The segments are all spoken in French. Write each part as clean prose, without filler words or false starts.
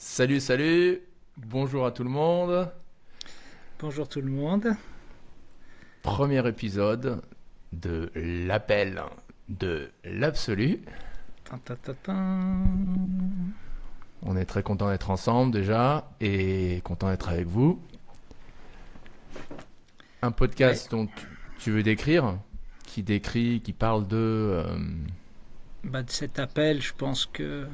Salut, salut, bonjour à tout le monde. Bonjour tout le monde. Premier épisode de l'appel de l'absolu. Tin, tin, tin, tin. On est très content d'être ensemble déjà et content d'être avec vous. Un podcast dont tu veux décrire, qui parle de... De cet appel, je pense que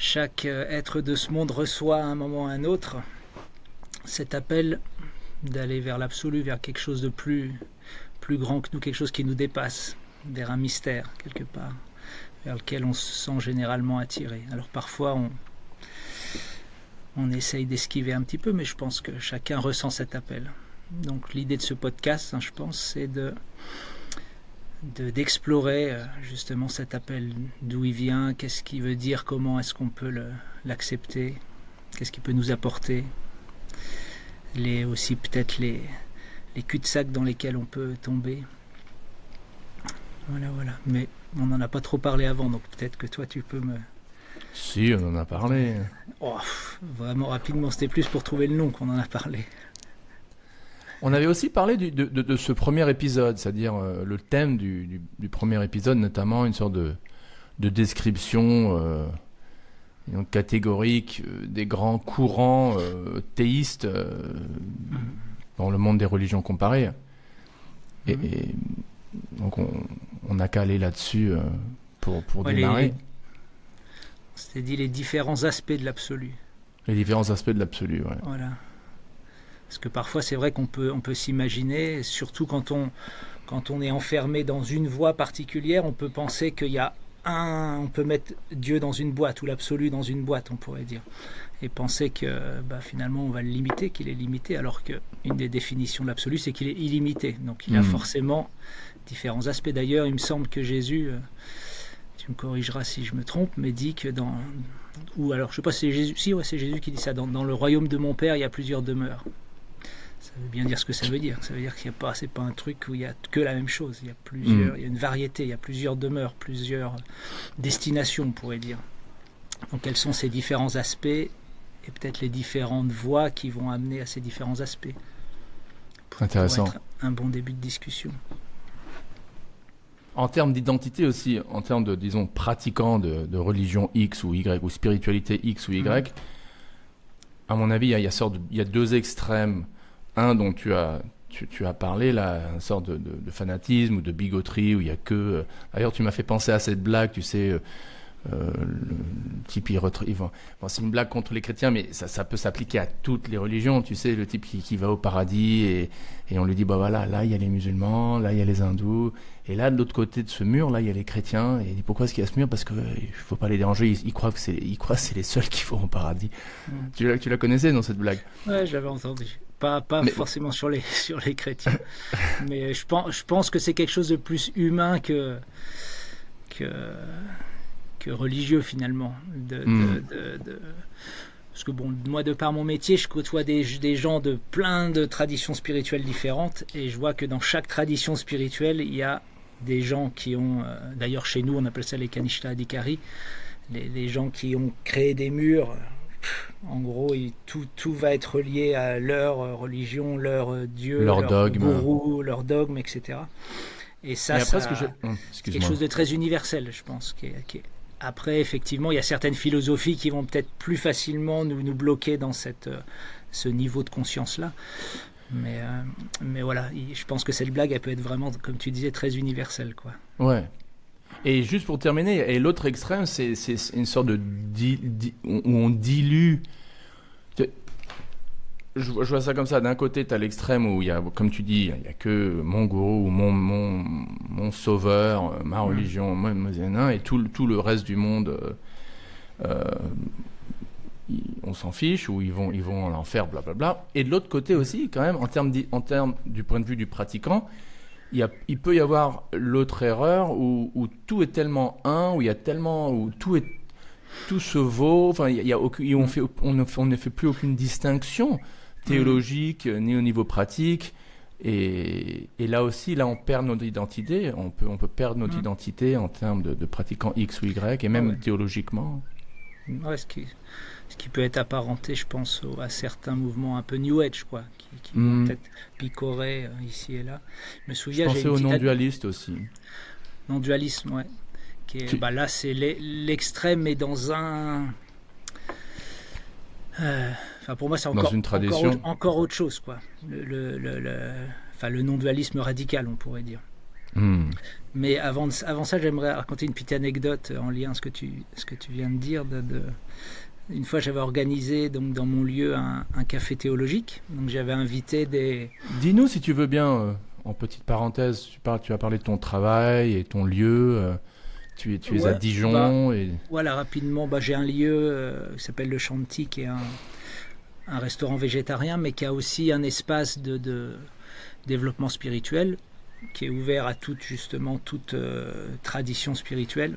chaque être de ce monde reçoit à un moment ou à un autre cet appel d'aller vers l'absolu, vers quelque chose de plus grand que nous, quelque chose qui nous dépasse, vers un mystère quelque part, vers lequel on se sent généralement attiré. Alors parfois on essaye d'esquiver un petit peu, mais je pense que chacun ressent cet appel. Donc l'idée de ce podcast, je pense, c'est d'explorer justement cet appel, d'où il vient, qu'est-ce qu'il veut dire, comment est-ce qu'on peut l'accepter, qu'est-ce qu'il peut nous apporter, aussi peut-être les cul-de-sac dans lesquels on peut tomber. Voilà. Mais on n'en a pas trop parlé avant, donc peut-être que toi tu peux me... Si, on en a parlé. Vraiment rapidement, c'était plus pour trouver le nom qu'on en a parlé. On avait aussi parlé de ce premier épisode, c'est-à-dire le thème du premier épisode, notamment une sorte de description catégorique des grands courants théistes dans le monde des religions comparées. Et donc on n'a qu'à aller là-dessus pour démarrer. On s'était dit les différents aspects de l'absolu. Les différents aspects de l'absolu, ouais. Voilà. Parce que parfois, c'est vrai qu'on peut s'imaginer, surtout quand on est enfermé dans une voie particulière, on peut penser qu'il y a on peut mettre Dieu dans une boîte, ou l'absolu dans une boîte, on pourrait dire. Et penser que finalement, on va le limiter, qu'il est limité, alors qu'une des définitions de l'absolu, c'est qu'il est illimité. Donc il a forcément différents aspects. D'ailleurs, il me semble que Jésus, tu me corrigeras si je me trompe, mais dit que ou alors, je ne sais pas si c'est Jésus, c'est Jésus qui dit ça, dans le royaume de mon Père, il y a plusieurs demeures. Ça veut bien dire ce que ça veut dire. Ça veut dire qu'il n'y a pas, c'est pas un truc où il y a que la même chose. Il y a plusieurs, il y a une variété, il y a plusieurs demeures, plusieurs destinations, on pourrait dire. Donc, quels sont ces différents aspects et peut-être les différentes voies qui vont amener à ces différents aspects. Intéressant. Pour être un bon début de discussion. En termes d'identité aussi, en termes de, disons, pratiquants de religion X ou Y, ou spiritualité X ou Y, à mon avis, il y a deux extrêmes. Un dont tu as parlé, là, une sorte de fanatisme ou de bigoterie, où il y a que... D'ailleurs, tu m'as fait penser à cette blague, tu sais, le type, c'est une blague contre les chrétiens, mais ça peut s'appliquer à toutes les religions, tu sais, le type qui va au paradis, et on lui dit, voilà, là, il y a les musulmans, là, il y a les hindous, et là, de l'autre côté de ce mur, là, il y a les chrétiens, et il dit, pourquoi est-ce qu'il y a ce mur? Parce que il faut pas les déranger, ils croient que c'est les seuls qui vont au paradis. Tu la connaissais, dans cette blague? Ouais, je l'avais entendu. Pas mais forcément sur les chrétiens. Mais je pense que c'est quelque chose de plus humain que religieux, finalement. Parce que moi, de par mon métier, je côtoie des gens de plein de traditions spirituelles différentes, et je vois que dans chaque tradition spirituelle, il y a des gens qui ont... d'ailleurs, chez nous, on appelle ça les Kanishta Adhikari, les gens qui ont créé des murs... En gros, tout va être lié à leur religion, leur dieu, leur dogme, gourou, leur dogme, etc. Et ça, c'est quelque chose de très universel, je pense. Après, effectivement, il y a certaines philosophies qui vont peut-être plus facilement nous bloquer dans ce niveau de conscience-là. Mais voilà, je pense que cette blague, elle peut être vraiment, comme tu disais, très universelle, quoi. Ouais. Et juste pour terminer, et l'autre extrême, c'est une sorte de où on dilue. Je vois ça comme ça. D'un côté, tu as l'extrême où il y a, comme tu dis, il n'y a que mon gourou ou mon sauveur, ma religion, et tout le reste du monde, on s'en fiche, ou ils vont en enfer, blablabla. Et de l'autre côté aussi, quand même, en termes du point de vue du pratiquant, il peut y avoir l'autre erreur où tout est tellement où tout se vaut. Enfin, on ne fait plus aucune distinction théologique ni au niveau pratique. Et là aussi, on perd notre identité. On peut perdre notre identité en termes de pratiquants X ou Y, et même théologiquement. Ouais, ce qui peut être apparenté, je pense, à certains mouvements un peu New Age, quoi, qui vont peut-être picorer ici et là. Je me Je souviens, j'ai pensais une au petite non-dualiste aussi. non-dualisme, ouais. Là, c'est l'extrême, mais dans un... Enfin, pour moi, c'est Dans une tradition. encore autre chose, quoi. Enfin, le non-dualisme radical, on pourrait dire. Mais avant ça, j'aimerais raconter une petite anecdote en lien à ce que tu viens de dire. Une fois, j'avais organisé donc, dans mon lieu un café théologique. Donc, j'avais invité des... Dis-nous si tu veux bien, en petite parenthèse, tu as parlé de ton travail et ton lieu. Tu es à Dijon. Voilà, rapidement, j'ai un lieu qui s'appelle Le Chanty, qui est un restaurant végétarien, mais qui a aussi un espace de développement spirituel, qui est ouvert à toute tradition spirituelle,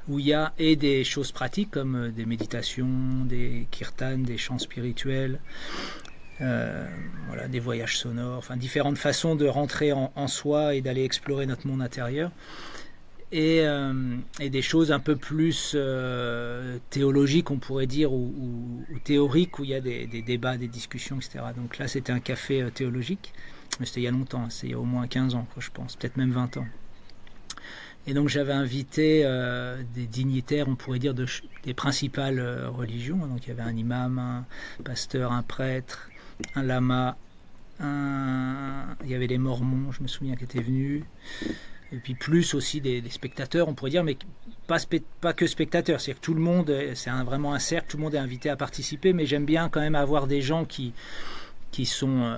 où il y a des choses pratiques comme des méditations, des kirtans, des chants spirituels, des voyages sonores, enfin différentes façons de rentrer en soi et d'aller explorer notre monde intérieur. Et des choses un peu plus théologiques, on pourrait dire, ou théoriques, où il y a des débats, des discussions, etc. Donc là, c'était un café théologique, mais c'était il y a longtemps, c'était il y a au moins 15 ans, je pense, peut-être même 20 ans. Et donc j'avais invité des dignitaires, on pourrait dire, des principales religions. Donc il y avait un imam, un pasteur, un prêtre, un lama, il y avait les mormons, je me souviens, qui étaient venus. Et puis plus aussi des spectateurs, on pourrait dire, mais pas que spectateurs. C'est-à-dire que tout le monde, c'est vraiment un cercle, tout le monde est invité à participer, mais j'aime bien quand même avoir des gens qui sont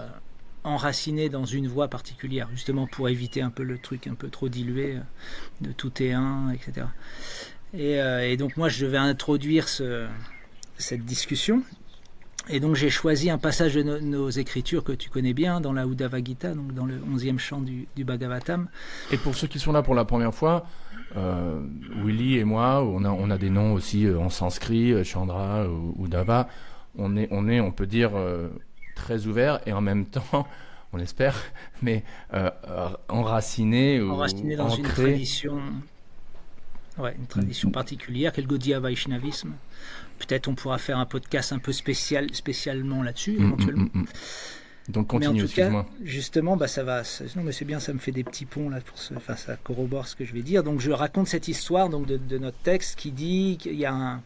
enracinés dans une voie particulière, justement pour éviter un peu le truc un peu trop dilué de tout est un, etc. Et donc moi, je devais introduire cette discussion. Et donc j'ai choisi un passage de nos écritures que tu connais bien, dans la Uddhava Gita, donc dans le 11e chant du Bhagavatam. Et pour ceux qui sont là pour la première fois, Willy et moi, on a des noms aussi en sanskrit, Chandra, Uddhava. On peut dire, très ouvert et en même temps, on l'espère, mais enraciné dans une tradition, une tradition particulière, qu'est le Gaudiya Vaishnavisme. Peut-être on pourra faire un podcast un peu spécialement là-dessus, éventuellement. Donc continue, excuse-moi. Justement, ça va. Non, mais c'est bien, ça me fait des petits ponts là ça corrobore ce que je vais dire. Donc je raconte cette histoire donc de notre texte qui dit qu'il y a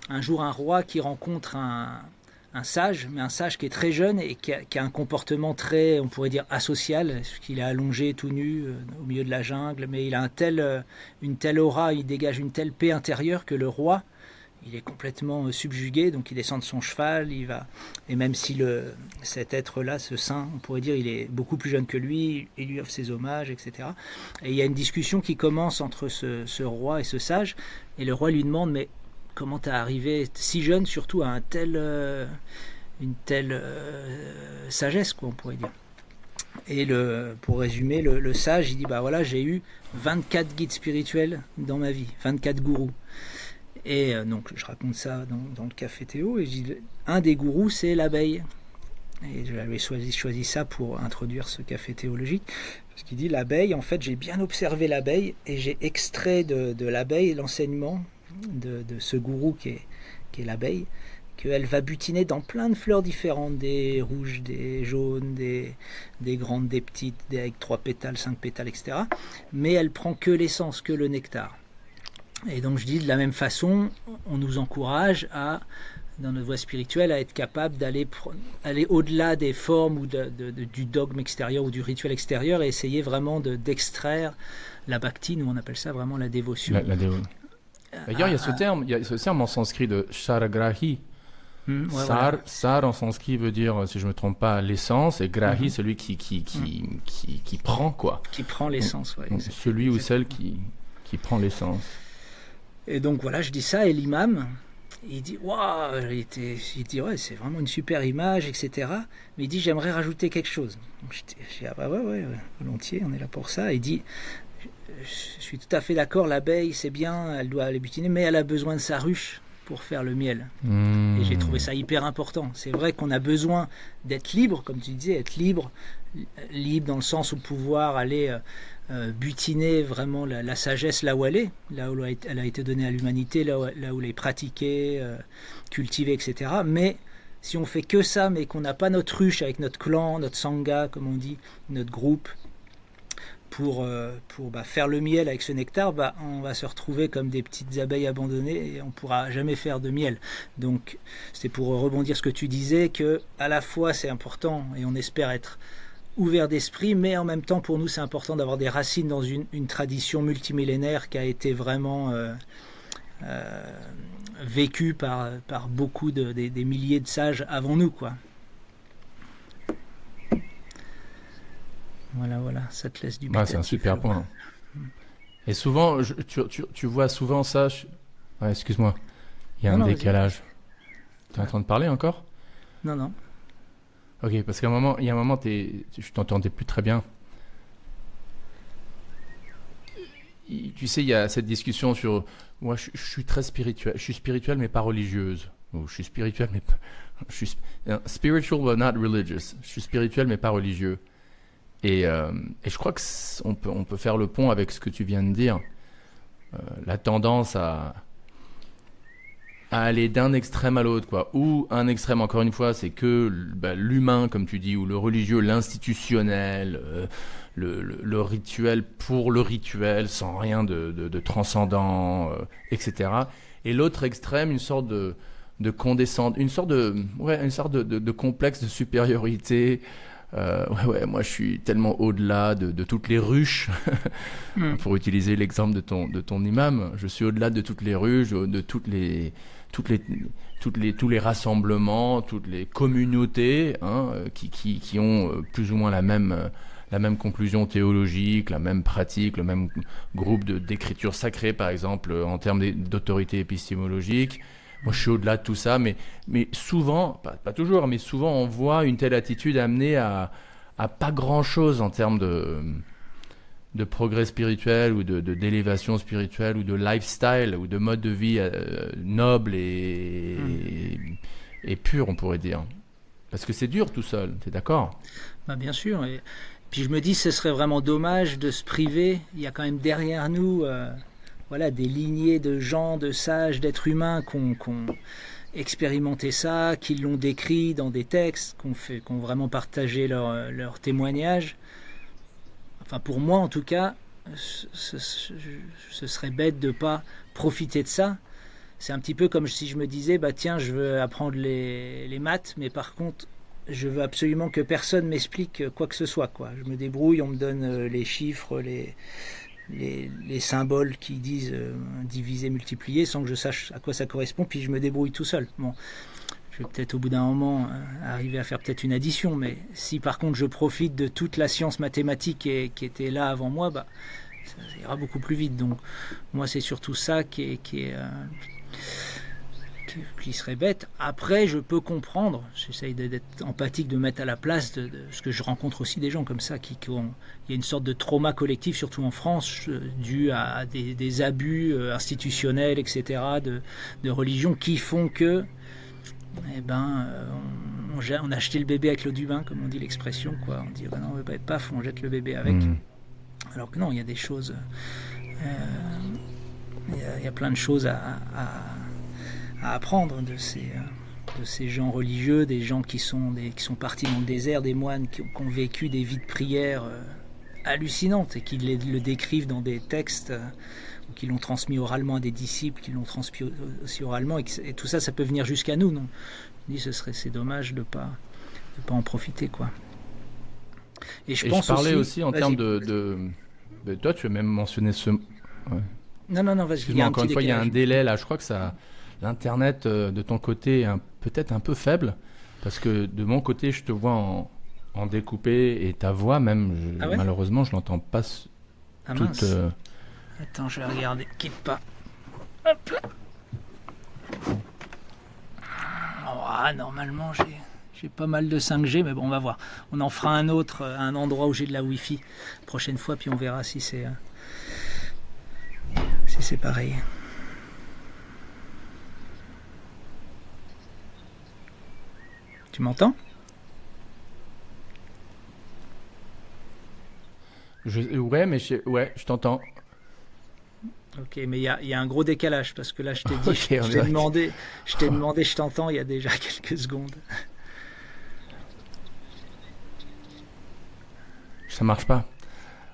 un jour un roi qui rencontre un sage, mais un sage qui est très jeune et qui a un comportement très, on pourrait dire, asocial, parce qu'il est allongé tout nu au milieu de la jungle, mais il a une telle aura, il dégage une telle paix intérieure que le roi, il est complètement subjugué, donc il descend de son cheval, et même si cet être-là, ce saint, on pourrait dire, il est beaucoup plus jeune que lui, il lui offre ses hommages, etc. Et il y a une discussion qui commence entre ce roi et ce sage, et le roi lui demande, mais comment t'es arrivé si jeune, surtout à une telle sagesse, quoi, on pourrait dire. Et pour résumer, le sage, il dit, j'ai eu 24 guides spirituels dans ma vie, 24 gourous. Et donc je raconte ça dans le café Théo, et je dis, un des gourous, c'est l'abeille. Et j'avais choisi ça pour introduire ce café théologique, parce qu'il dit, l'abeille, en fait, j'ai bien observé l'abeille, et j'ai extrait de l'abeille l'enseignement de ce gourou qui est l'abeille, qu'elle va butiner dans plein de fleurs différentes, des rouges, des jaunes, des grandes, des petites, avec 3 pétales, 5 pétales, etc. Mais elle prend que l'essence, que le nectar. Et donc je dis, de la même façon, on nous encourage dans notre voie spirituelle, à être capable aller au-delà des formes ou du dogme extérieur ou du rituel extérieur, et essayer vraiment d'extraire la bhakti, nous on appelle ça vraiment la dévotion. D'ailleurs, il y a ce terme en sanskrit de sharagrahi. Sar en sanskrit veut dire, si je ne me trompe pas, l'essence, et grahi, celui qui prend, quoi. Qui prend l'essence, donc, celui ou celle qui prend l'essence. Et donc voilà, je dis ça, et l'imam, il dit, waouh, il dit, ouais, c'est vraiment une super image, etc. Mais il dit, j'aimerais rajouter quelque chose. Donc je dis, ouais, volontiers, on est là pour ça. Il dit, je suis tout à fait d'accord, l'abeille, c'est bien, elle doit aller butiner, mais elle a besoin de sa ruche. pour faire le miel. Mmh. Et j'ai trouvé ça hyper important. C'est vrai qu'on a besoin d'être libre, comme tu disais, être libre dans le sens où pouvoir aller butiner vraiment la sagesse là où elle est, là où elle a été donnée à l'humanité, là où elle est pratiquée, cultivée, etc. Mais si on fait que ça, mais qu'on n'a pas notre ruche avec notre clan, notre sangha, comme on dit, notre groupe, pour faire le miel avec ce nectar, on va se retrouver comme des petites abeilles abandonnées et on ne pourra jamais faire de miel. Donc c'est pour rebondir ce que tu disais, que à la fois c'est important et on espère être ouvert d'esprit, mais en même temps pour nous c'est important d'avoir des racines dans une tradition multimillénaire qui a été vraiment vécue par beaucoup des milliers de sages avant nous, quoi. Voilà, ça te laisse du bétail. C'est un super point. Et souvent, tu vois souvent ça. Ouais, excuse-moi, il y a un décalage. Tu es en train de parler encore? Non. Ok, parce qu'à il y a un moment, je t'entendais plus très bien. Tu sais, il y a cette discussion sur moi, je suis très spirituel. Je suis spirituel, mais pas religieuse. Ou je suis spirituel, mais pas. Spiritual, but not religious. Je suis spirituel, mais pas religieux. Et je crois que on peut faire le pont avec ce que tu viens de dire. La tendance à aller d'un extrême à l'autre, quoi. Ou un extrême, encore une fois, c'est que l'humain, comme tu dis, ou le religieux, l'institutionnel, le rituel pour le rituel, sans rien de transcendant, etc. Et l'autre extrême, une sorte de condescendance, une sorte de complexe de supériorité. Moi je suis tellement au-delà de toutes les ruches. Pour utiliser l'exemple de ton imam, je suis au-delà de toutes les ruches, de tous les rassemblements, toutes les communautés qui ont plus ou moins la même conclusion théologique, la même pratique, le même groupe d'écriture sacrée, par exemple, en termes d'autorité épistémologique. Moi, je suis au-delà de tout ça, mais souvent, pas toujours, mais souvent, on voit une telle attitude amener à pas grand-chose en termes de progrès spirituel ou d'élévation spirituelle ou de lifestyle ou de mode de vie noble et pur, on pourrait dire. Parce que c'est dur tout seul, t'es d'accord? Bien sûr. Et puis je me dis, ce serait vraiment dommage de se priver. Il y a quand même derrière nous... des lignées de gens, de sages, d'êtres humains qui ont expérimenté ça, qui l'ont décrit dans des textes, qui ont vraiment partagé leur témoignages. Enfin, pour moi, en tout cas, ce serait bête de ne pas profiter de ça. C'est un petit peu comme si je me disais, tiens, je veux apprendre les maths, mais par contre, je veux absolument que personne m'explique quoi que ce soit, quoi. Je me débrouille, on me donne les chiffres, les symboles qui disent diviser, multiplier, sans que je sache à quoi ça correspond, puis je me débrouille tout seul. Bon, je vais peut-être au bout d'un moment arriver à faire peut-être une addition, mais si par contre je profite de toute la science mathématique qui était là avant moi, ça ira beaucoup plus vite. Donc moi c'est surtout ça qui serait bête. Après, je peux comprendre, j'essaye d'être empathique, de mettre à la place de ce que je rencontre aussi des gens comme ça, il y a une sorte de trauma collectif, surtout en France, dû à des abus institutionnels, etc., de religion, qui font que on a jeté le bébé avec l'eau du bain, comme on dit l'expression, quoi. On dit, non, on veut pas être paf, on jette le bébé avec. Alors que non, il y a des choses, il y a plein de choses à apprendre de ces gens religieux, des gens qui sont partis dans le désert, des moines qui ont vécu des vies de prière hallucinantes et qui le décrivent dans des textes ou qui l'ont transmis oralement à des disciples, qui l'ont transmis aussi oralement, et tout ça, ça peut venir jusqu'à nous, non? Je dis, c'est dommage de pas en profiter, quoi. Et je parlais aussi en termes de toi, tu as même mentionné ce... Ouais. Non, vas-y. Excuse-moi, encore une fois, il y a un délai là, je crois que l'Internet de ton côté est peut-être un peu faible, parce que de mon côté, je te vois en découpé, et ta voix même, malheureusement, je l'entends pas toute... Attends, je vais regarder, quitte pas. Hop là. Normalement, j'ai pas mal de 5G, mais bon, on va voir. On en fera un autre à un endroit où j'ai de la Wi-Fi prochaine fois, puis on verra si c'est pareil. Tu m'entends? Ouais, mais je t'entends. Ok, mais il y a un gros décalage parce que là, je t'ai dit, Ok, on est d'accord. je t'ai demandé, je t'entends il y a déjà quelques secondes. Ça marche pas.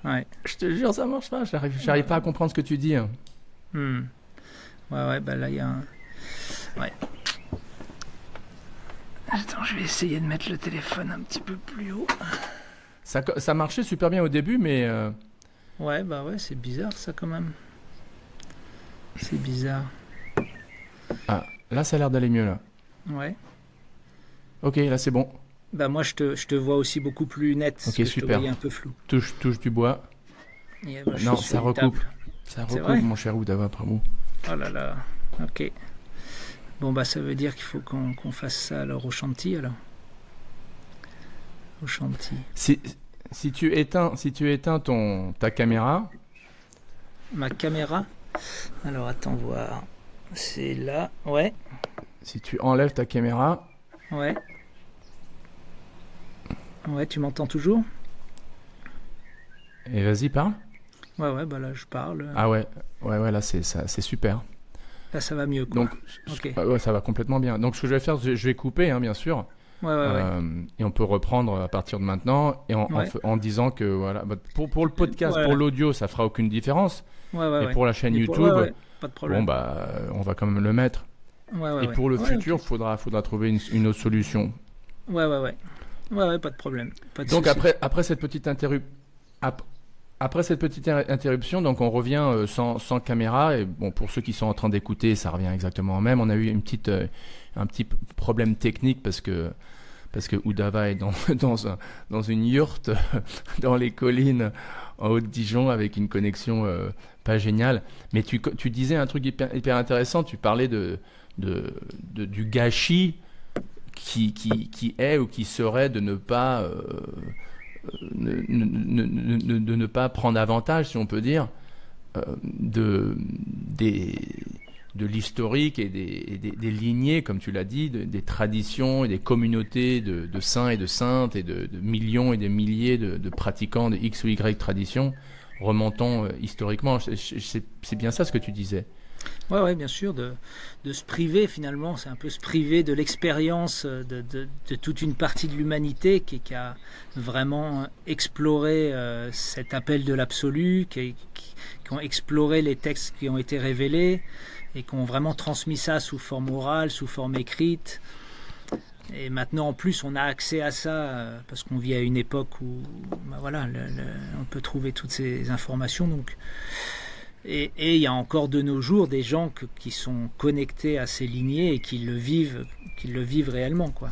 Ouais. Je te jure, ça marche pas. J'arrive pas à comprendre ce que tu dis. Hmm. Ouais, bah là, il y a un. Ouais. Attends, je vais essayer de mettre le téléphone un petit peu plus haut. Ça marchait super bien au début, mais Ouais, bah ouais, c'est bizarre ça quand même. C'est bizarre. là, ça a l'air d'aller mieux là. Ouais. Ok, là, c'est bon. Bah moi, je te vois aussi beaucoup plus net, parce Ok, que je te super. voyais un peu flou. Touche du bois. Et, bah, je Non, suis sur ça une recoupe. table. Ça C'est recoupe, vrai? mon cher Oudava Prabhu. Oh là là. Ok. Bon, bah ça veut dire qu'il faut qu'on fasse ça alors au chantier alors. Au chantier. Si tu éteins ta caméra, Ma caméra. Alors attends voir. C'est là. Ouais. si tu enlèves ta caméra, Ouais. Ouais, tu m'entends toujours? et vas-y, parle. Ouais, bah là je parle. Ah ouais, là, c'est super. Là ça va mieux quoi. Donc, Ok. ouais, ça va complètement bien. Donc, ce que je vais faire, je vais couper, hein, bien sûr. Ouais. Et on peut reprendre à partir de maintenant et Ouais. en disant que voilà, bah, pour le podcast, pour Voilà. l'audio, ça fera aucune différence. Et Ouais. pour la chaîne Mais YouTube, ouais, pas de bon problème. bah, on va quand même le mettre. Et Ouais. pour le Ouais, futur, ok. faudra trouver une autre solution. Ouais. Ouais, pas de problème. Pas de Donc souci. après cette petite après cette petite interruption, donc on revient sans caméra. Et bon, pour ceux qui sont en train d'écouter, ça revient exactement au même. On a eu un petit problème technique parce que Oudava est dans une yourte dans les collines en Haute-Dijon avec une connexion pas géniale. Mais tu disais un truc hyper intéressant. Tu parlais du gâchis qui est ou qui serait de ne pas de ne pas prendre avantage, si on peut dire, de l'historique et des lignées, comme tu l'as dit, des traditions et des communautés de saints et de saintes et de millions et des milliers de pratiquants de X ou Y traditions remontant historiquement. C'est bien ça ce que tu disais. Ouais, bien sûr, de se priver finalement, c'est un peu se priver de l'expérience de toute une partie de l'humanité qui a vraiment exploré cet appel de l'absolu, qui ont exploré les textes qui ont été révélés et qui ont vraiment transmis ça sous forme orale, sous forme écrite. Et maintenant, en plus, on a accès à ça parce qu'on vit à une époque où bah voilà, on peut trouver toutes ces informations. Donc. Et il y a encore de nos jours des gens qui sont connectés à ces lignées et qui le vivent réellement, quoi.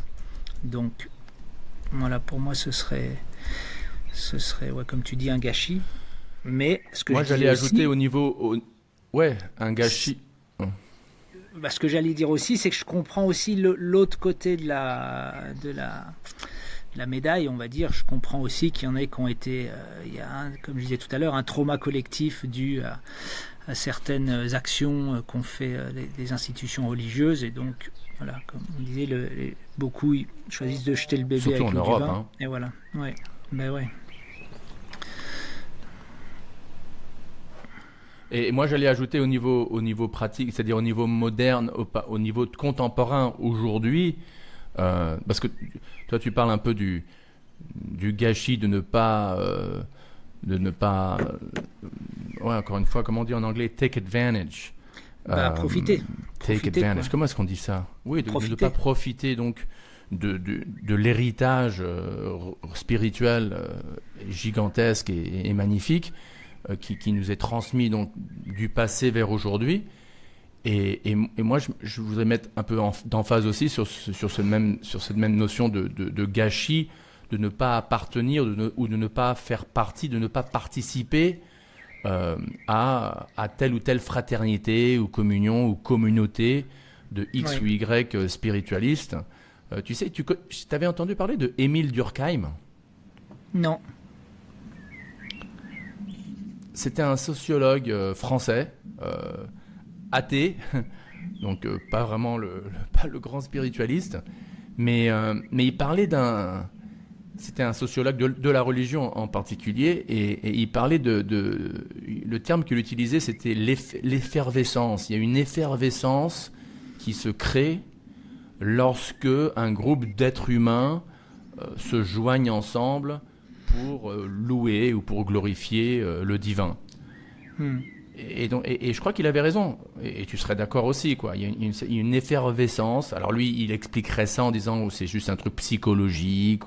Donc, voilà, pour moi, ce serait ouais, comme tu dis, un gâchis. Mais ce que Moi, je disais j'allais ajouter aussi, ouais, un gâchis. bah, ce que j'allais dire aussi, c'est que je comprends aussi l'autre côté de la médaille, on va dire. Je comprends aussi qu'il y en a qui ont été, il y a comme je disais tout à l'heure, un trauma collectif dû à certaines actions qu'ont fait les institutions religieuses. Et donc, voilà, comme on disait, beaucoup ils choisissent de jeter le bébé Surtout avec en l'eau du Europe, bain. hein. Et voilà, ouais, ben ouais. Et moi, j'allais ajouter au niveau pratique, c'est-à-dire au niveau moderne, au niveau contemporain aujourd'hui, parce que toi, tu parles un peu du gâchis de ne pas, ouais, encore une fois, comment on dit en anglais, take advantage. Bah, profiter. Take Profiter, advantage. quoi. Comment est-ce qu'on dit ça? Oui, de ne Profiter. pas profiter donc de l'héritage spirituel gigantesque et magnifique qui nous est transmis donc du passé vers aujourd'hui. Et moi, je voudrais mettre un peu d'emphase aussi sur cette même notion de gâchis, de ne pas appartenir ou de ne pas faire partie, de ne pas participer à telle ou telle fraternité ou communion ou communauté de X Ouais. ou Y spiritualistes. Tu sais, tu avais entendu parler de Émile Durkheim? Non. C'était un sociologue français, athée, donc pas vraiment pas le grand spiritualiste, Mais il parlait c'était un sociologue de la religion en particulier, et il parlait le terme qu'il utilisait, c'était l'effervescence. Il y a une effervescence qui se crée lorsque un groupe d'êtres humains se joignent ensemble pour louer ou pour glorifier le divin. Et je crois qu'il avait raison, et tu serais d'accord aussi, quoi. Il y a une effervescence. Alors lui, il expliquerait ça en disant que c'est juste un truc psychologique,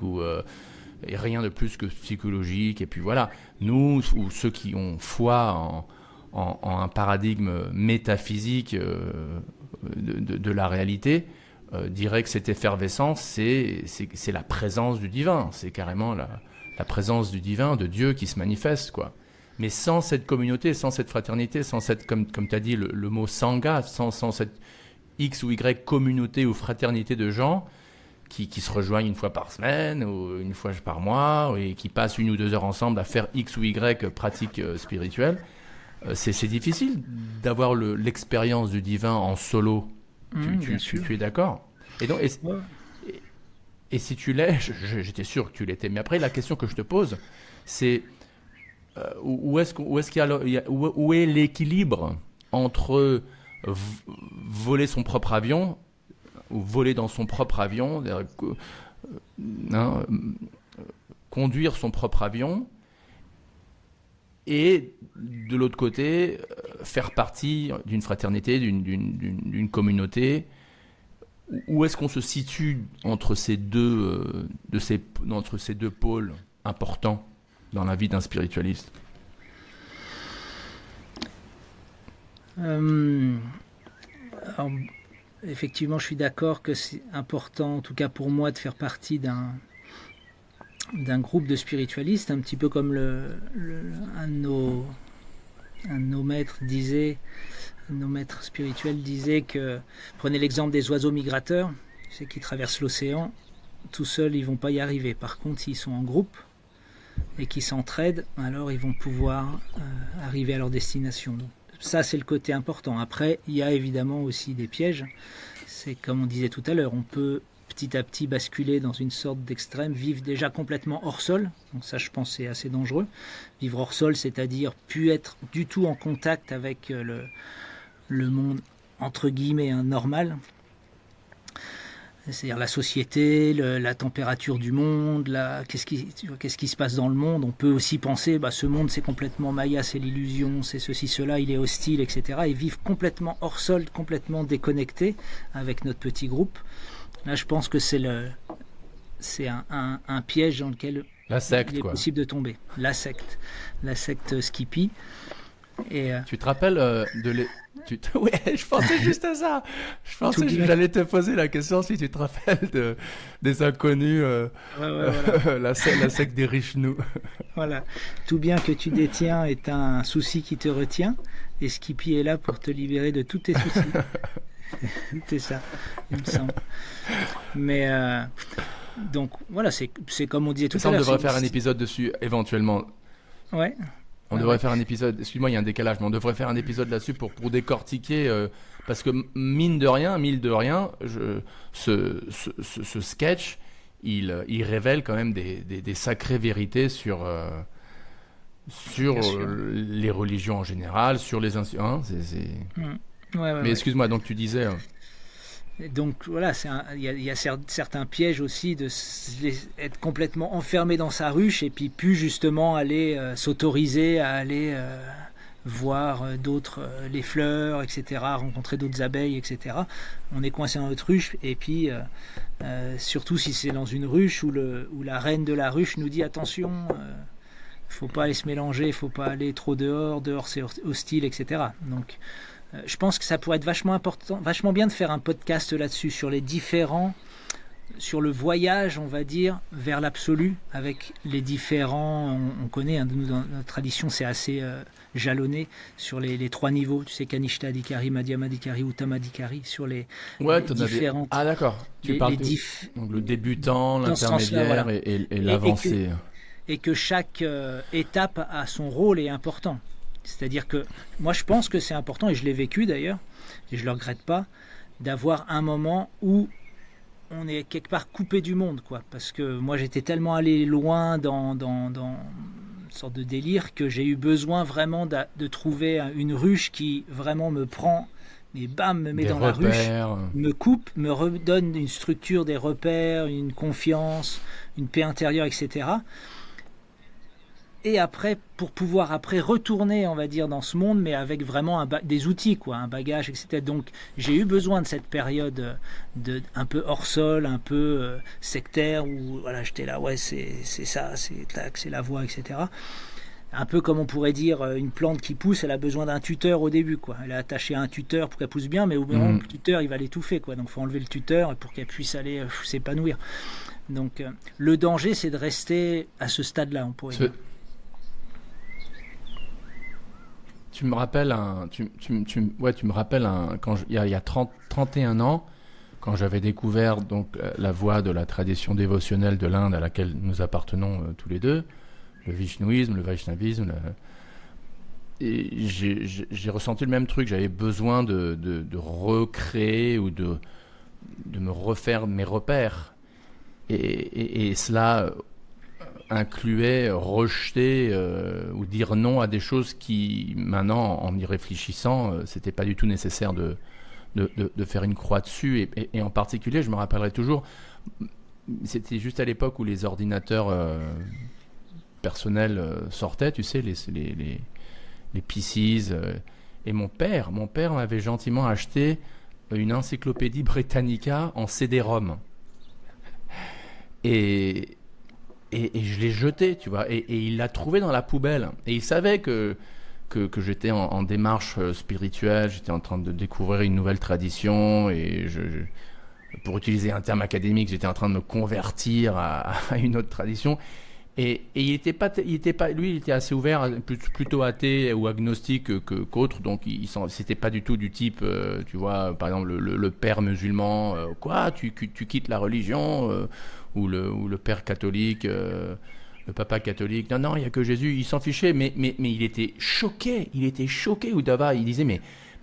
et rien de plus que psychologique, et puis voilà. Nous, ou ceux qui ont foi en un paradigme métaphysique de la réalité, diraient que cette effervescence, c'est la présence du divin, c'est carrément la présence du divin, de Dieu qui se manifeste, quoi. Mais sans cette communauté, sans cette fraternité, sans cette, comme tu as dit, le mot sangha, sans cette X ou Y communauté ou fraternité de gens qui se rejoignent une fois par semaine ou une fois par mois et qui passent 1 ou 2 heures ensemble à faire X ou Y pratiques spirituelles, c'est difficile d'avoir l'expérience du divin en solo. Tu es d'accord? Et donc, et si tu l'es, j'étais sûr que tu l'étais. Mais après, la question que je te pose, c'est où est l'équilibre entre voler son propre avion ou voler dans son propre avion, conduire son propre avion, et de l'autre côté faire partie d'une fraternité, d'une communauté. Où est-ce qu'on se situe entre ces deux pôles importants dans la vie d'un spiritualiste? Alors, effectivement, je suis d'accord que c'est important, en tout cas pour moi, de faire partie d'un groupe de spiritualistes, un petit peu comme un de nos maîtres disait, nos maîtres spirituels disaient que, prenez l'exemple des oiseaux migrateurs, c'est qui traversent l'océan, tout seuls ils vont pas y arriver. Par contre, s'ils sont en groupe et qu'ils s'entraident, alors ils vont pouvoir arriver à leur destination. Donc, ça, c'est le côté important. Après, il y a évidemment aussi des pièges. C'est comme on disait tout à l'heure, on peut petit à petit basculer dans une sorte d'extrême, vivre déjà complètement hors sol. Donc ça, je pense, c'est assez dangereux. Vivre hors sol, c'est-à-dire plus être du tout en contact avec le monde, entre guillemets, normal. C'est-à-dire la société, la température du monde, qu'est-ce qui se passe dans le monde. On peut aussi penser, ce monde c'est complètement Maya, c'est l'illusion, c'est ceci, cela, il est hostile, etc. Et vivre complètement hors sol, complètement déconnecté avec notre petit groupe. Là, je pense que c'est un piège dans lequel il est possible de tomber. La secte Skippy. Et tu te rappelles Ouais, je pensais juste à ça. Je pensais que j'allais te poser la question si tu te rappelles des inconnus, voilà. la secte des riches nous. Voilà. Tout bien que tu détiens est un souci qui te retient, et Skippy est là pour te libérer de tous tes soucis. C'est ça, il me semble. Mais donc voilà, c'est comme on disait tout à l'heure. On devrait faire un épisode dessus éventuellement. Ouais. On devrait faire un épisode, excuse-moi, il y a un décalage, mais on devrait faire un épisode là-dessus pour décortiquer, parce que mine de rien, ce sketch, il révèle quand même des sacrées vérités sur les religions en général, sur les Mais excuse-moi, donc tu disais... Donc voilà, il y a certains pièges aussi de être complètement enfermé dans sa ruche et puis plus justement aller s'autoriser à aller voir d'autres, les fleurs, etc., rencontrer d'autres abeilles, etc. On est coincé dans notre ruche et puis surtout si c'est dans une ruche où la reine de la ruche nous dit attention, faut pas aller se mélanger, faut pas aller trop dehors c'est hostile, etc. Donc je pense que ça pourrait être vachement bien de faire un podcast là-dessus, sur le voyage, on va dire, vers l'absolu, avec les différents, on connaît, nous, dans notre tradition, c'est assez jalonné, sur les 3 niveaux, tu sais, Kanishta Adhikari, Madhyama Adhikari, Uttama Adhikari, sur les différentes... Ah d'accord, tu parles donc le débutant, l'intermédiaire, voilà. et l'avancé. Et que chaque étape a son rôle et est important. C'est-à-dire que moi je pense que c'est important, et je l'ai vécu d'ailleurs, et je ne le regrette pas, d'avoir un moment où on est quelque part coupé du monde, quoi. Parce que moi, j'étais tellement allé loin dans une sorte de délire que j'ai eu besoin vraiment de trouver une ruche qui vraiment me prend, et bam, me met Des dans la ruche, repères. me coupe, me redonne une structure, des repères, une confiance, une paix intérieure, etc. Et après, pour pouvoir après retourner, on va dire, dans ce monde, mais avec vraiment des outils, quoi, un bagage, etc. Donc, j'ai eu besoin de cette période un peu hors sol, un peu sectaire, où voilà, j'étais là, ouais, c'est ça, c'est la voie, etc. Un peu comme on pourrait dire, une plante qui pousse, elle a besoin d'un tuteur au début, quoi. Elle est attachée à un tuteur pour qu'elle pousse bien, mais au bout d'un moment, le tuteur, il va l'étouffer, quoi. Donc, il faut enlever le tuteur pour qu'elle puisse aller s'épanouir. Donc, le danger, c'est de rester à ce stade-là, on pourrait dire. Tu me rappelles tu me rappelles il y a 31 ans, quand j'avais découvert donc la voie de la tradition dévotionnelle de l'Inde à laquelle nous appartenons tous les deux, le vishnouisme, le vaishnavisme, et j'ai ressenti le même truc. J'avais besoin de recréer ou de me refaire mes repères, et cela incluait rejeter ou dire non à des choses qui, maintenant, en y réfléchissant, c'était pas du tout nécessaire de faire une croix dessus. Et en particulier, je me rappellerai toujours, c'était juste à l'époque où les ordinateurs personnels sortaient, tu sais, les PCs. Et mon père m'avait gentiment acheté une encyclopédie Britannica en CD-ROM. Et je l'ai jeté, tu vois, et il l'a trouvé dans la poubelle. Et il savait que j'étais en démarche spirituelle, j'étais en train de découvrir une nouvelle tradition, et pour utiliser un terme académique, j'étais en train de me convertir à une autre tradition. Et il était pas, lui, il était assez ouvert, plutôt athée ou agnostique qu'autre, donc c'était pas du tout du type, tu vois, par exemple le père musulman, quoi, tu quittes la religion, ou le père catholique, le papa catholique. Non, il y a que Jésus, il s'en fichait, mais il était choqué, Uddhava, il disait mais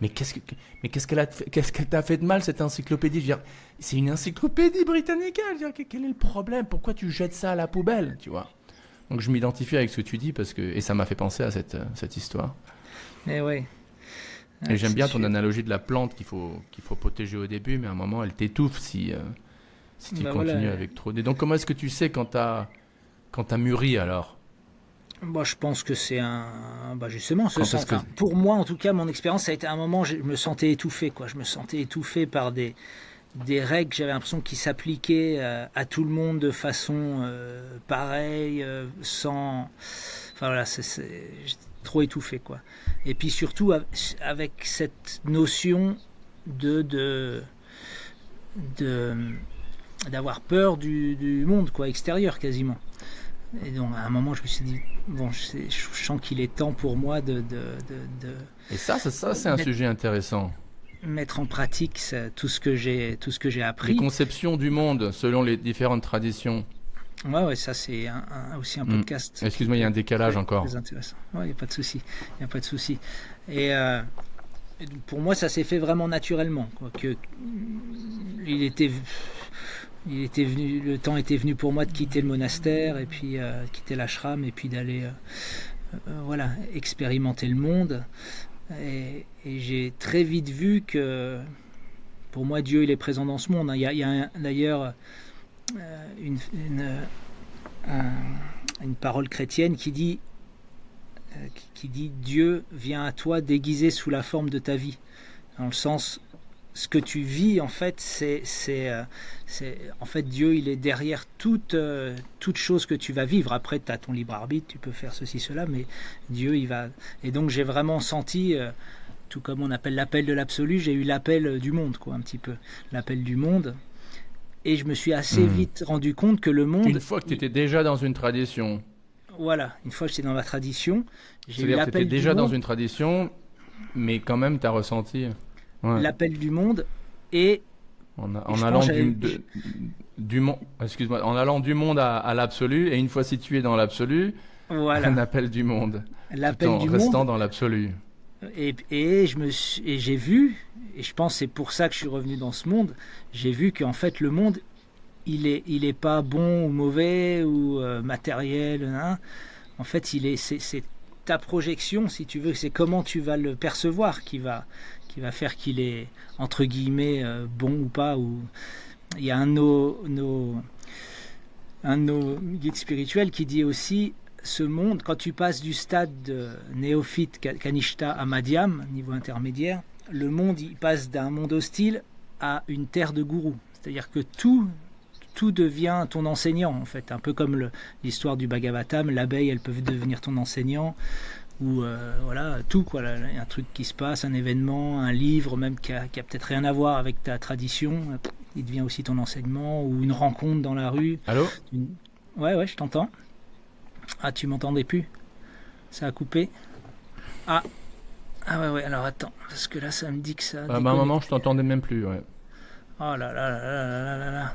qu'est-ce qu'elle t'a fait de mal, cette encyclopédie? Je veux dire, c'est une encyclopédie britannique. Je veux dire, quel est le problème? Pourquoi tu jettes ça à la poubelle, tu vois? Donc je m'identifie avec ce que tu dis, et ça m'a fait penser à cette histoire. Et ouais. Et j'aime bien ton analogie de la plante qu'il faut protéger au début, mais à un moment elle t'étouffe si tu continues avec trop. Et donc comment est-ce que tu sais quand t'as mûri alors? Je pense que c'est justement ce sens. Pour moi, en tout cas, mon expérience, ça a été un moment, je me sentais étouffé, quoi. Je me sentais étouffé par des règles, j'avais l'impression qu'ils s'appliquaient à tout le monde de façon pareille, sans... Enfin voilà, j'étais trop étouffé, quoi. Et puis surtout avec cette notion d'avoir peur du monde, quoi, extérieur quasiment. Et donc à un moment je me suis dit je sens qu'il est temps pour moi de et ça c'est un sujet intéressant, mettre en pratique tout ce que j'ai appris, les conceptions du monde selon les différentes traditions. Ouais, ça c'est aussi un podcast. Excuse-moi, il y a un décalage encore. Très intéressant. Ouais, il n'y a pas de souci. Et pour moi, ça s'est fait vraiment naturellement, quoi. Le temps était venu pour moi de quitter le monastère et puis quitter l'ashram et puis d'aller expérimenter le monde. Et j'ai très vite vu que pour moi, Dieu, il est présent dans ce monde. Il y a d'ailleurs une parole chrétienne qui dit Dieu vient à toi déguisé sous la forme de ta vie. Dans le sens, ce que tu vis, en fait, c'est en fait Dieu, il est derrière toute chose que tu vas vivre. Après, tu as ton libre arbitre, tu peux faire ceci, cela, mais Dieu, il va... Et donc, j'ai vraiment senti, tout comme on appelle l'appel de l'absolu, j'ai eu l'appel du monde, quoi, un petit peu. L'appel du monde. Et je me suis assez vite rendu compte que le monde... Une fois que tu étais déjà dans une tradition. Voilà, une fois que j'étais dans ma tradition, j'ai eu l'appel du monde. C'est-à-dire que tu étais déjà dans une tradition, mais quand même, tu as ressenti... Ouais. L'appel du monde et en allant en allant du monde à l'absolu, et une fois situé dans l'absolu, voilà. Un appel du monde, restant dans l'absolu. Et j'ai vu, et je pense que c'est pour ça que je suis revenu dans ce monde, j'ai vu qu'en fait le monde il est pas bon ou mauvais ou matériel, hein. En fait, c'est ta projection, si tu veux, c'est comment tu vas le percevoir qui va faire qu'il est, entre guillemets, bon ou pas. Ou... Il y a un de nos guides spirituels qui dit aussi, ce monde, quand tu passes du stade de néophyte, Kanishta, à Madhyam, niveau intermédiaire, le monde, il passe d'un monde hostile à une terre de gourou. C'est-à-dire que tout devient ton enseignant, en fait. Un peu comme l'histoire du Bhagavatam, l'abeille, elle peut devenir ton enseignant, ou voilà, tout, quoi. Là, il y a un truc qui se passe, un événement, un livre, même qui a peut-être rien à voir avec ta tradition, il devient aussi ton enseignement, ou une rencontre dans la rue. Allô? Ouais, je t'entends. Ah, tu m'entendais plus? Ça a coupé? Ah ouais, alors attends, parce que là, ça me dit que ça... à un moment, je t'entendais même plus, ouais. Oh là là là là là là là.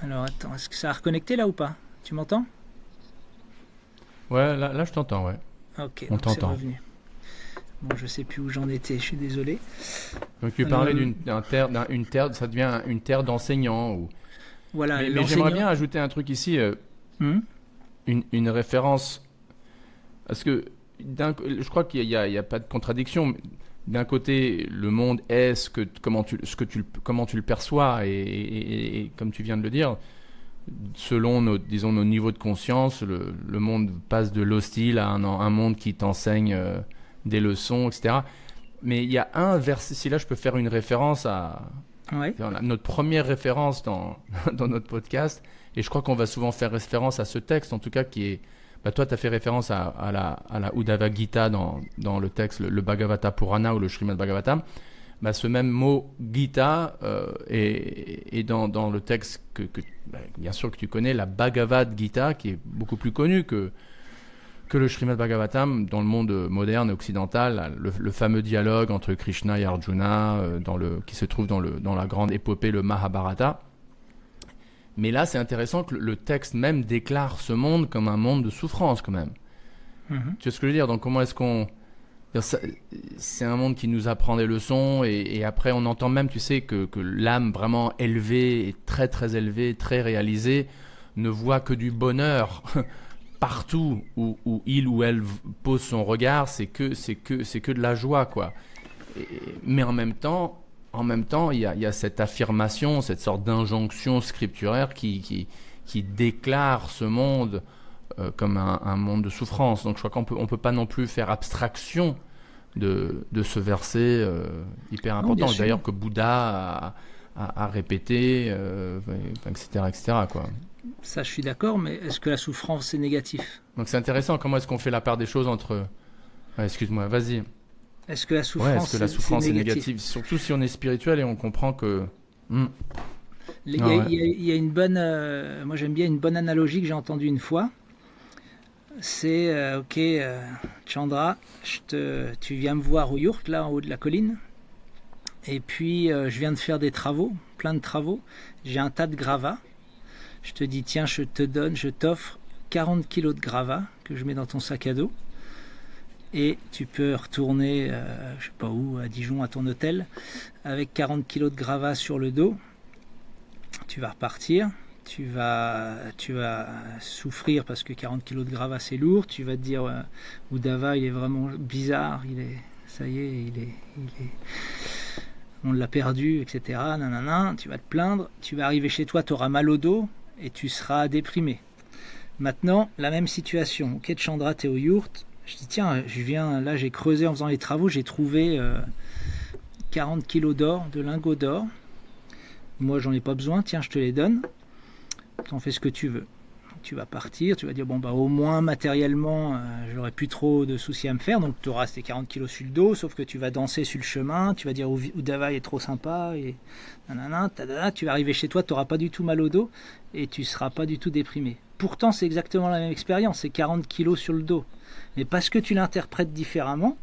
Alors attends, est-ce que ça a reconnecté là ou pas? Tu m'entends? Ouais, là je t'entends, ouais. Ok, on donc c'est t'entend. revenu. Bon, je sais plus où j'en étais, je suis désolé. Donc tu parlais d'une terre, ça devient une terre d'enseignants. Voilà, mais j'aimerais bien ajouter un truc ici, une référence. Parce que je crois qu'il y a pas de contradiction. D'un côté, le monde est comment tu le perçois et comme tu viens de le dire, selon nos niveaux de conscience, le monde passe de l'hostile à un monde qui t'enseigne des leçons, etc. Mais il y a un verset, si là je peux faire une référence à notre première référence dans notre podcast, et je crois qu'on va souvent faire référence à ce texte, en tout cas qui est... toi, tu as fait référence à la Uddhava Gita dans le texte, le Bhagavata Purana ou le Srimad Bhagavatam. Ce même mot Gita est dans le texte que bien sûr que tu connais, la Bhagavad Gita, qui est beaucoup plus connue que le Srimad Bhagavatam dans le monde moderne occidental, le fameux dialogue entre Krishna et Arjuna qui se trouve dans la grande épopée, le Mahabharata. Mais là, c'est intéressant que le texte même déclare ce monde comme un monde de souffrance, quand même. Mm-hmm. Tu vois ce que je veux dire? Donc, comment est-ce qu'on... C'est un monde qui nous apprend des leçons, et après, on entend même, tu sais, que l'âme vraiment élevée, et très, très élevée, très réalisée, ne voit que du bonheur partout où il ou elle pose son regard, c'est que de la joie, quoi. Mais en même temps, il y a cette affirmation, cette sorte d'injonction scripturaire qui déclare ce monde comme un monde de souffrance. Donc je crois qu'on peut pas non plus faire abstraction de ce verset hyper important. Non, d'ailleurs que Bouddha a répété, etc., quoi. Ça, je suis d'accord, mais est-ce que la souffrance est négatif? Donc c'est intéressant, comment est-ce qu'on fait la part des choses entre... excuse-moi, vas-y. Est-ce que la souffrance, est négative? Surtout si on est spirituel et on comprend que... Il y a une bonne... moi, j'aime bien une bonne analogie que j'ai entendue une fois. C'est, Chandra, tu viens me voir au yurt, là, en haut de la colline. Et puis, je viens de faire des travaux, plein de travaux. J'ai un tas de gravats. Je te dis, tiens, je t'offre 40 kilos de gravats que je mets dans ton sac à dos. Et tu peux retourner, je sais pas où, à Dijon, à ton hôtel, avec 40 kilos de gravats sur le dos. Tu vas repartir, tu vas souffrir parce que 40 kilos de gravats c'est lourd. Tu vas te dire, Uddhava, il est vraiment bizarre, ça y est, on l'a perdu, etc. Nanana, tu vas te plaindre, tu vas arriver chez toi, tu auras mal au dos et tu seras déprimé. Maintenant, la même situation. Ok, Chandra, t'es au yurt. Je dis, tiens, là, j'ai creusé en faisant les travaux, j'ai trouvé 40 kilos d'or, de lingots d'or. Moi, j'en ai pas besoin, tiens, je te les donne. T'en fais ce que tu veux. Tu vas partir, tu vas dire, au moins matériellement, j'aurais plus trop de soucis à me faire, donc tu auras ces 40 kilos sur le dos, sauf que tu vas danser sur le chemin, tu vas dire, Uddhava est trop sympa, et nanana, tu vas arriver chez toi, tu n'auras pas du tout mal au dos, et tu seras pas du tout déprimé. Pourtant, c'est exactement la même expérience, c'est 40 kilos sur le dos. Mais parce que tu l'interprètes différemment,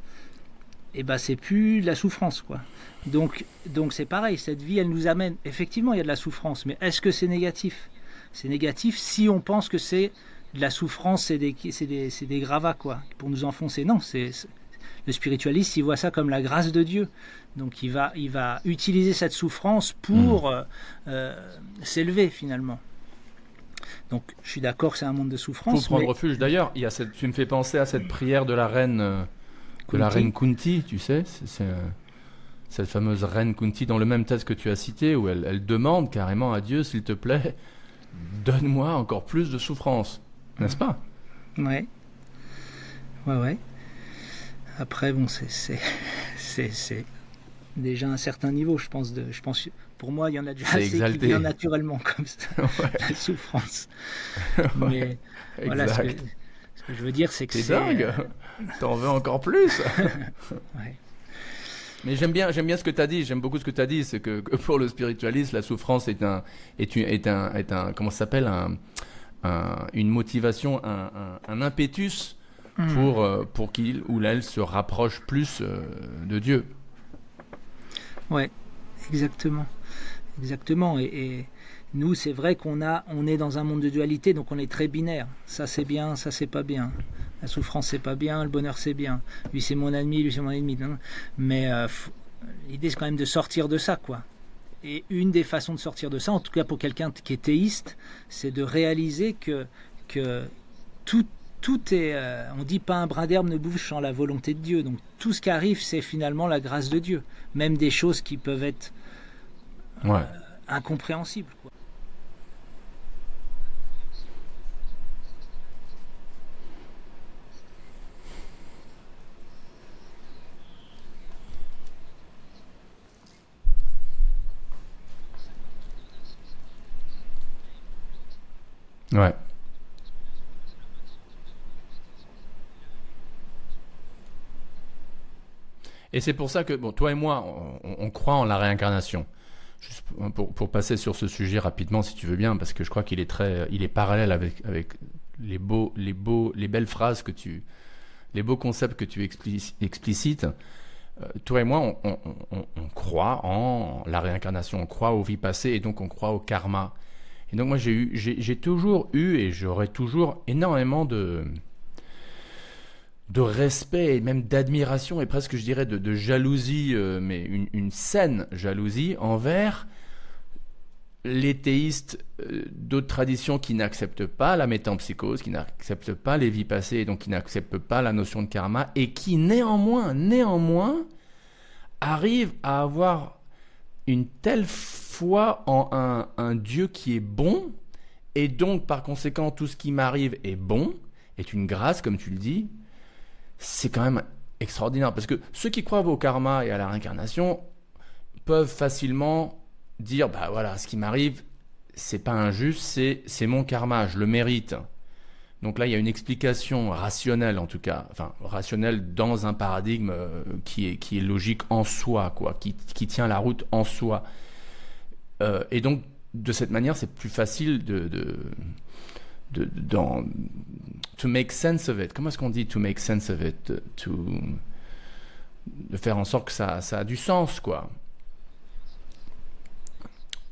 c'est plus de la souffrance, quoi. Donc c'est pareil, cette vie, elle nous amène, effectivement, il y a de la souffrance, mais est-ce que c'est négatif? C'est négatif si on pense que c'est de la souffrance, c'est des gravats, quoi, pour nous enfoncer. Non, le spiritualiste, il voit ça comme la grâce de Dieu. Donc il va utiliser cette souffrance pour s'élever finalement. Donc je suis d'accord que c'est un monde de Faut souffrance. prendre refuge. D'ailleurs, tu me fais penser à cette prière de la reine, Kunti, tu sais, cette fameuse reine Kunti dans le même texte que tu as cité, où elle demande carrément à Dieu, s'il te plaît, donne-moi encore plus de souffrance, n'est-ce pas? Ouais. Après, bon, c'est déjà un certain niveau, je pense. Pour moi, il y en a déjà C'est assez exalté. qui vient naturellement comme ça, la souffrance. Mais voilà, ce Exact. que je veux dire, c'est que C'est c'est... dingue. T'en veux encore plus. Ouais. Mais j'aime bien ce que tu as dit. J'aime beaucoup ce que tu as dit. C'est que pour le spiritualiste, la souffrance est comment ça s'appelle, une motivation, un impétus pour qu'il ou elle se rapproche plus de Dieu. Ouais, exactement. Et nous, c'est vrai on est dans un monde de dualité, donc on est très binaire. Ça c'est bien, ça c'est pas bien. La souffrance c'est pas bien, le bonheur c'est bien. Lui c'est mon ami, lui c'est mon ennemi. Non. Mais l'idée c'est quand même de sortir de ça, quoi. Et une des façons de sortir de ça, en tout cas pour quelqu'un qui est théiste, c'est de réaliser que tout est... on dit pas un brin d'herbe ne bouge sans la volonté de Dieu. Donc tout ce qui arrive, c'est finalement la grâce de Dieu. Même des choses qui peuvent être incompréhensibles, quoi. Ouais. Et c'est pour ça que, bon, toi et moi, on croit en la réincarnation. Juste pour passer sur ce sujet rapidement, si tu veux bien, parce que je crois qu'il est il est parallèle avec les belles phrases les beaux concepts que tu explicites. Toi et moi, on croit en la réincarnation, on croit aux vies passées et donc on croit au karma. Et donc moi, j'ai toujours eu et j'aurai toujours énormément de respect et même d'admiration et presque, je dirais, de jalousie, mais une saine jalousie envers les théistes d'autres traditions qui n'acceptent pas la métempsychose, qui n'acceptent pas les vies passées et donc qui n'acceptent pas la notion de karma et qui néanmoins arrivent à avoir une telle foi en un Dieu qui est bon et donc par conséquent tout ce qui m'arrive est bon, est une grâce comme tu le dis. C'est quand même extraordinaire parce que ceux qui croient au karma et à la réincarnation peuvent facilement dire bah voilà, ce qui m'arrive c'est pas injuste, c'est mon karma, je le mérite. Donc là il y a une explication rationnelle, en tout cas, enfin rationnelle dans un paradigme qui est logique en soi, quoi, qui tient la route en soi. Et donc de cette manière c'est plus facile to make sense of it. Comment est-ce qu'on dit to make sense of it? De faire en sorte que ça a du sens, quoi.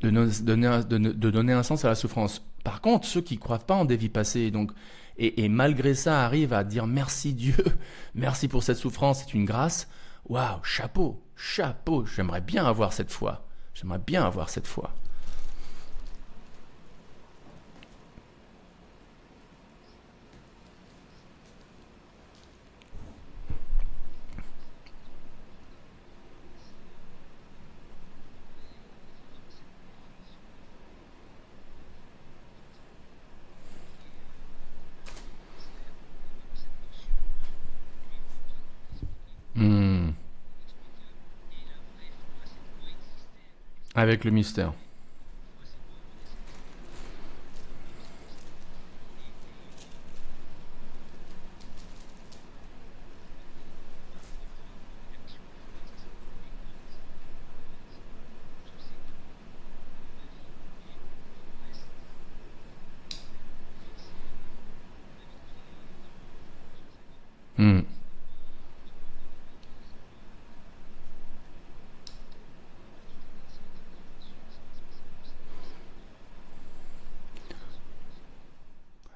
De donner un sens à la souffrance. Par contre, ceux qui ne croient pas en des vies passées, donc, et malgré ça arrivent à dire merci Dieu, merci pour cette souffrance, c'est une grâce, waouh, chapeau, j'aimerais bien avoir cette foi. Avec le mystère.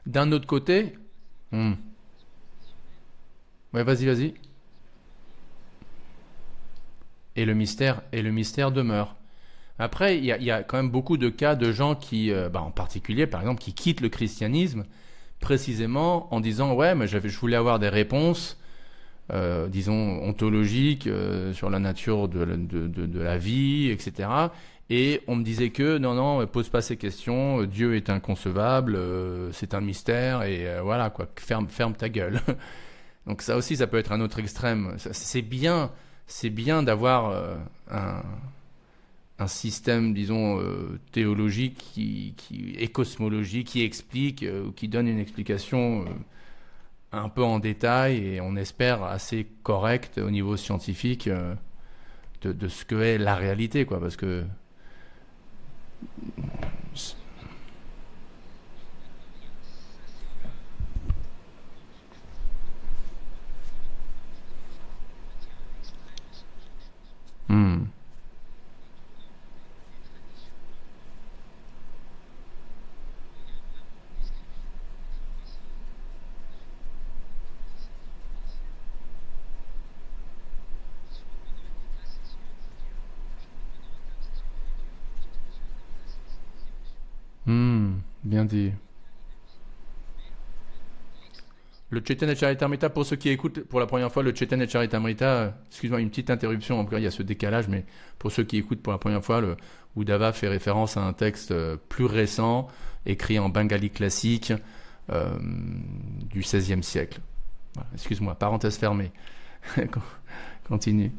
D'un autre côté, ouais, vas-y. et le mystère demeure. Après, il y a quand même beaucoup de cas de gens qui, en particulier, par exemple, qui quittent le christianisme précisément en disant ouais, mais je voulais avoir des réponses, disons ontologiques sur la nature de la vie, etc. Et on me disait que non, pose pas ces questions, Dieu est inconcevable, c'est un mystère, et voilà quoi, ferme ta gueule. Donc ça aussi, ça peut être un autre extrême. C'est bien d'avoir un système, disons, théologique et cosmologique qui explique, qui donne une explication un peu en détail et on espère assez correcte au niveau scientifique de ce que est la réalité, quoi, parce que hmm. Bien dit. Le Chaitanya Charitamrita, pour ceux qui écoutent pour la première fois, le Chaitanya Charitamrita, excuse-moi, une petite interruption, encore il y a ce décalage, mais pour ceux qui écoutent pour la première fois, le Uddhava fait référence à un texte plus récent, écrit en bengali classique du XVIe siècle. Voilà, excuse-moi, parenthèse fermée. Continue.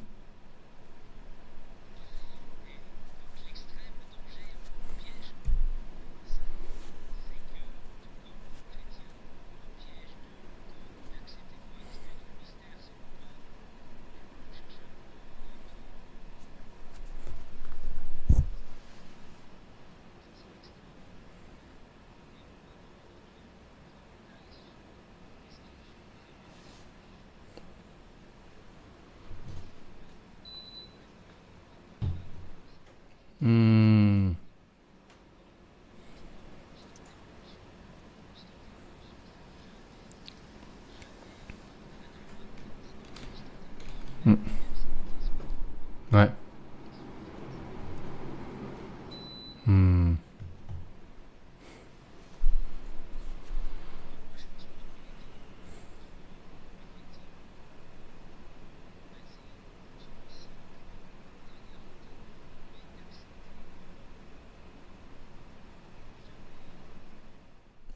Hmm. Hmm. Ouais. Hmm.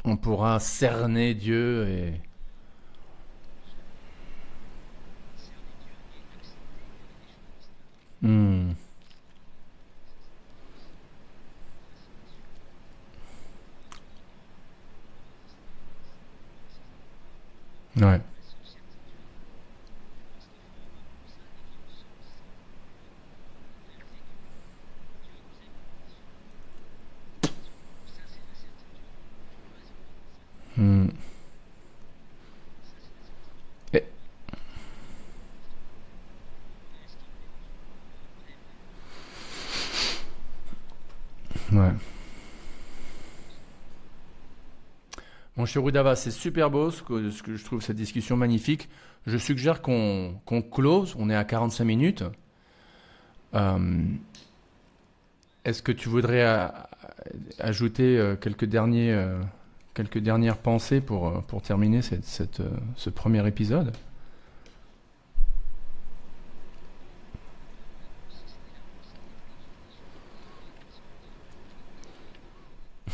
On pourra cerner Dieu et... Hmm. Ouais. Hmm. Et- Ouais. Mon cher Rudava, c'est super beau ce que je trouve cette discussion magnifique. Je suggère qu'on close, on est à 45 minutes. Euh, Est-ce que tu voudrais ajouter quelques dernières pensées pour terminer ce premier épisode?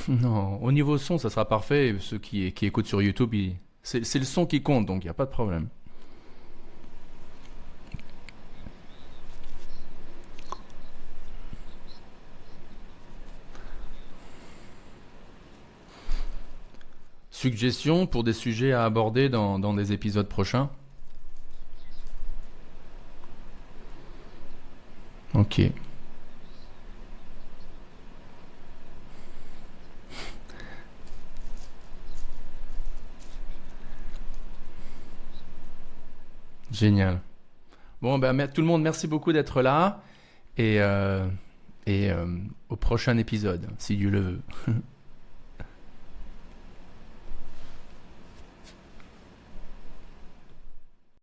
Non, au niveau son, ça sera parfait. Ceux qui écoutent sur YouTube, c'est le son qui compte, donc il n'y a pas de problème. Suggestions pour des sujets à aborder dans des épisodes prochains? Ok, génial. Bon, ben, tout le monde, merci beaucoup d'être là et, au prochain épisode, si Dieu le veut.